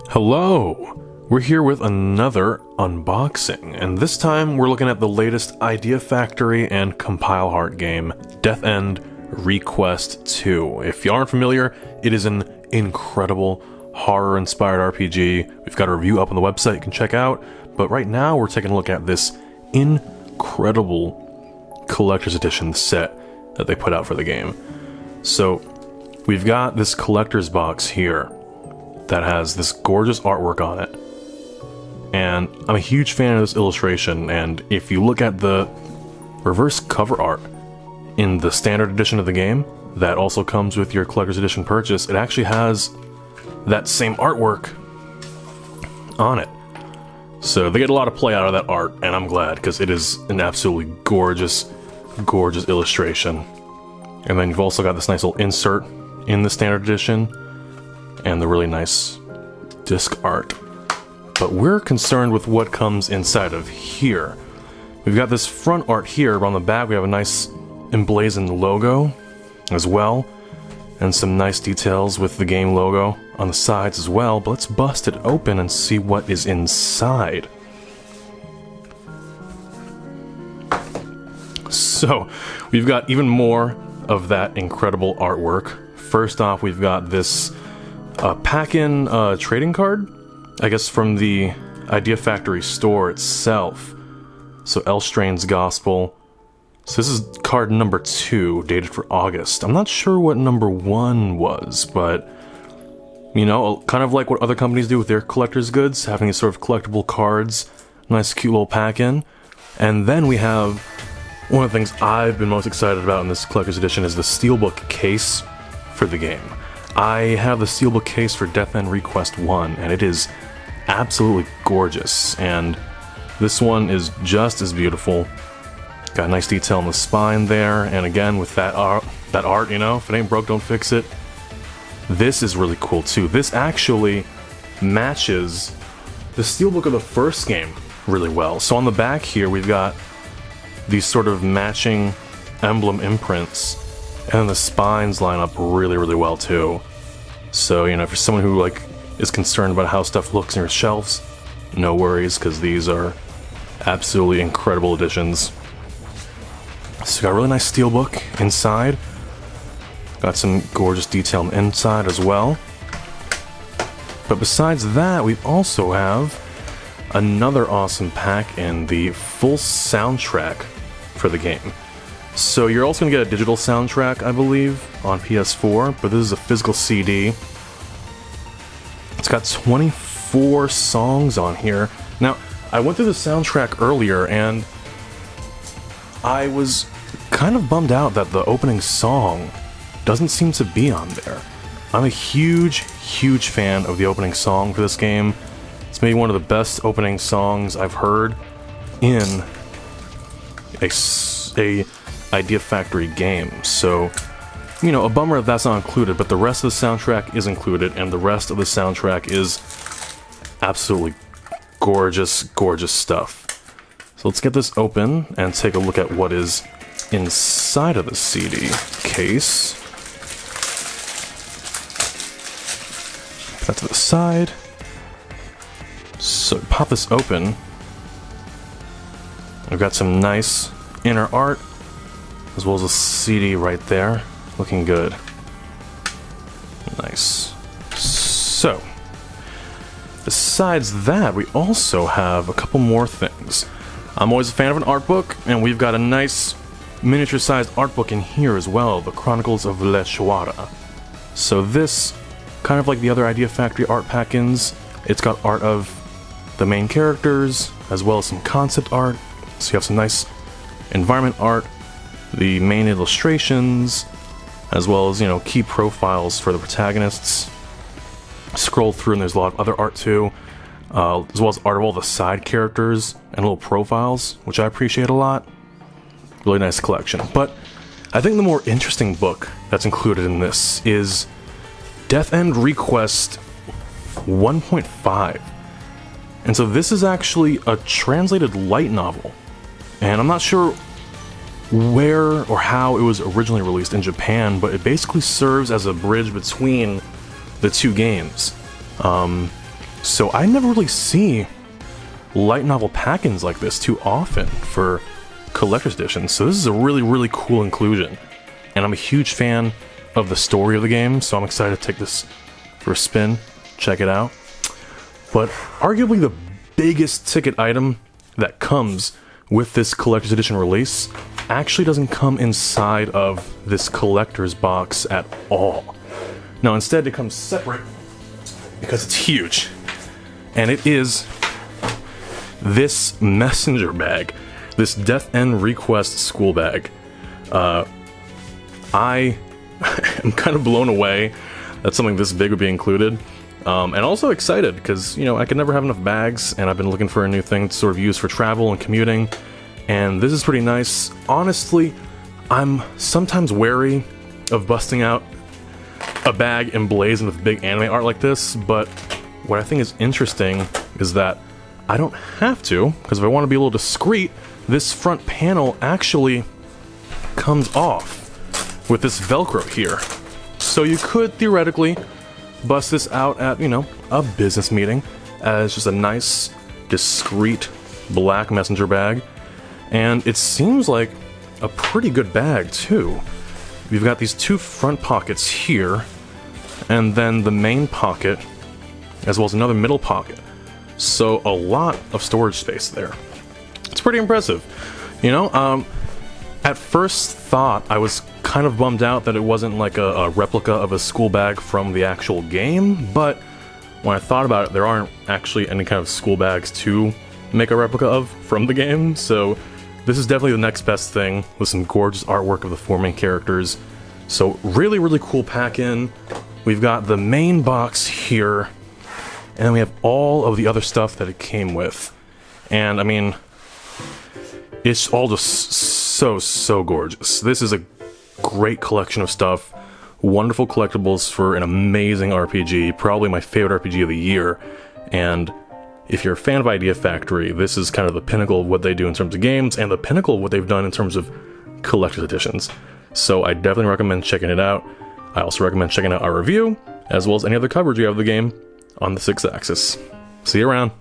Hello! We're here with another unboxing, and this time we're looking at the latest Idea Factory and Compile Heart game, Death End Request 2. If you aren't familiar, it is an incredible horror-inspired RPG. We've got a review up on the website you can check out, but right now we're taking a look at this incredible collector's edition set that they put out for the game. So, we've got this collector's box here that has this gorgeous artwork on it. And I'm a huge fan of this illustration, and if you look at the reverse cover art in the standard edition of the game, that also comes with your collector's edition purchase, it actually has that same artwork on it. So they get a lot of play out of that art, and I'm glad, because it is an absolutely gorgeous, gorgeous illustration. And then you've also got this nice little insert in the standard edition, and the really nice disc art. But we're concerned with what comes inside of here. We've got this front art here, but on the back we have a nice emblazoned logo as well, and some nice details with the game logo on the sides as well. But let's bust it open and see what is inside. So, we've got even more of that incredible artwork. First off, we've got this pack-in trading card, I guess from the Idea Factory store itself. So L. Strain's Gospel. So this is card number 2, dated for August. I'm not sure what number 1 was, but you know, kind of like what other companies do with their collector's goods, having these sort of collectible cards, nice cute little pack-in. And then we have one of the things I've been most excited about in this collector's edition is the steelbook case for the game. I have the steelbook case for Death End Request 1, and it is absolutely gorgeous, and this one is just as beautiful. Got a nice detail on the spine there, and again with that art, you know, if it ain't broke, don't fix it. This is really cool too. This actually matches the steelbook of the first game really well. So on the back here we've got these sort of matching emblem imprints, and the spines line up really, really well too. So, you know, if you're someone who like is concerned about how stuff looks in your shelves, no worries, because these are absolutely incredible additions. So we got a really nice steelbook inside. Got some gorgeous detail on the inside as well. But besides that, we also have another awesome pack in the full soundtrack for the game. So you're also going to get a digital soundtrack, I believe, on PS4, but this is a physical CD. It's got 24 songs on here. Now, I went through the soundtrack earlier, and I was kind of bummed out that the opening song doesn't seem to be on there. I'm a huge, huge fan of the opening song for this game. It's maybe one of the best opening songs I've heard in a Idea Factory game. So, you know, a bummer if that's not included, but the rest of the soundtrack is included, and the rest of the soundtrack is absolutely gorgeous, gorgeous stuff. So let's get this open and take a look at what is inside of the CD case. Put that to the side. So pop this open. We've got some nice inner art, as well as a CD right there. Looking good. Nice. So, besides that, we also have a couple more things. I'm always a fan of an art book, and we've got a nice miniature-sized art book in here as well, The Chronicles of Le Chouara. So this, kind of like the other Idea Factory art pack-ins, it's got art of the main characters, as well as some concept art. So you have some nice environment art, the main illustrations, as well as, you know, key profiles for the protagonists. Scroll through and there's a lot of other art too, as well as art of all the side characters and little profiles, which I appreciate a lot. Really nice collection. But I think the more interesting book that's included in this is Death End Request 1.5. And so this is actually a translated light novel. And I'm not sure where or how it was originally released in Japan, but it basically serves as a bridge between the two games. So I never really see light novel pack-ins like this too often for collector's editions, so this is a really, really cool inclusion. And I'm a huge fan of the story of the game, so I'm excited to take this for a spin, check it out. But arguably the biggest ticket item that comes with this collector's edition release actually doesn't come inside of this collector's box at all. Now instead it comes separate because it's huge, and it is this messenger bag, this Death End Request school bag. I am kind of blown away that something this big would be included, and also excited because, you know, I can never have enough bags, and I've been looking for a new thing to sort of use for travel and commuting, and this is pretty nice. Honestly, I'm sometimes wary of busting out a bag emblazoned with big anime art like this, but what I think is interesting is that I don't have to, because if I want to be a little discreet, this front panel actually comes off with this Velcro here. So you could theoretically bust this out at, you know, a business meeting as just a nice, discreet black messenger bag. And it seems like a pretty good bag too. You've got these two front pockets here, and then the main pocket, as well as another middle pocket. So a lot of storage space there. It's pretty impressive. You know, at first thought, I was kind of bummed out that it wasn't like a replica of a school bag from the actual game, but when I thought about it, there aren't actually any kind of school bags to make a replica of from the game, so this is definitely the next best thing, with some gorgeous artwork of the four main characters. So really, really cool pack-in. We've got the main box here, and then we have all of the other stuff that it came with. And I mean, it's all just so gorgeous. This is a great collection of stuff, wonderful collectibles for an amazing RPG, probably my favorite RPG of the year. And if you're a fan of Idea Factory, this is kind of the pinnacle of what they do in terms of games, and the pinnacle of what they've done in terms of collector's editions. So I definitely recommend checking it out. I also recommend checking out our review, as well as any other coverage we have of the game on the 6th Axis. See you around.